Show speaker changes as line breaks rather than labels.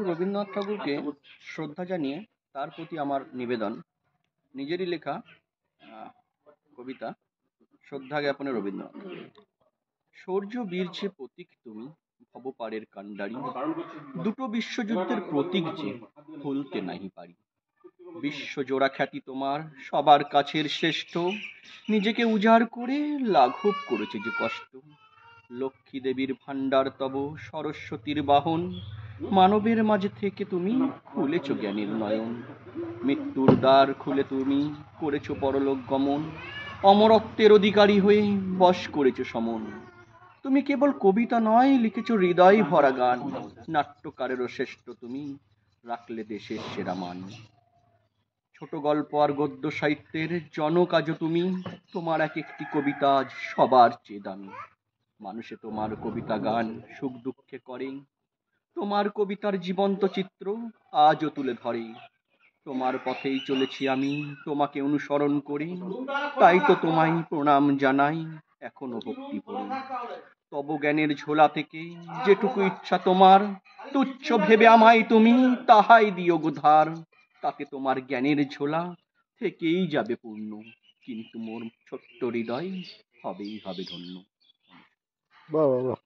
রবীন্দ্রনাথ ঠাকুরকে শ্রদ্ধা জানিয়ে তার প্রতি আমার নিবেদন নিজেরই লেখা আহ, কবিতা শ্রদ্ধা জ্ঞাপনে রবীন্দ্রনাথ। শৌর্য বীরছে প্রতীক তুমি, ভবপারের কাণ্ডারি, দুটো বিশ্বযুদ্ধের প্রতীক যে ভুলতে নাহি পারি। বিশ্বজোড়া খ্যাতি তোমার, সবার কাছের শ্রেষ্ঠ, নিজেকে উজাড় করে লাঘব করেছে যে কষ্ট। লক্ষ্মী দেবীর ভাণ্ডার তব, সরস্বতীর বাহন, মানবের মাঝে থেকে তুমি খুলেছ জ্ঞানের নয়ন। মৃত্যুর দ্বার খুলে তুমি করেছ পরলোক গমন, অমরত্বের অধিকারী হয়ে বশ করেছ সমন। তুমি কেবল কবিতা নয়, লিখেছ হৃদয় ভরা গান, নাট্যকারেরও শ্রেষ্ঠ তুমি, রাখলে দেশের সেরা মান। ছোট গল্প আর গদ্য সাহিত্যের জনক আজও তুমি, তোমার এক একটি কবিতা আজ সবার চেয়ে দামি। মানুষে তোমার কবিতা গান সুখ দুঃখে করে, তোমার কবিতার জীবন্ত চিত্র আজও তুলে ধরে। তোমার পথেই চলেছি আমি, তোমাকে অনুসরণ করি, তাই তো তোমায় প্রণাম জানাই এখনো ভক্তি ভরে। তব জ্ঞানের ঝোলা থেকে যেটুকু ইচ্ছা তোমার, তুচ্ছ ভেবে আমায় তুমি তাহাই দিও গো ধার। তাতে তোমার জ্ঞানের ঝোলা থেকেই যাবে পূর্ণ, কিন্তু মোর ছোট্ট হৃদয় হবেই হবে ধন্য।
বাহ বাহ বাহ।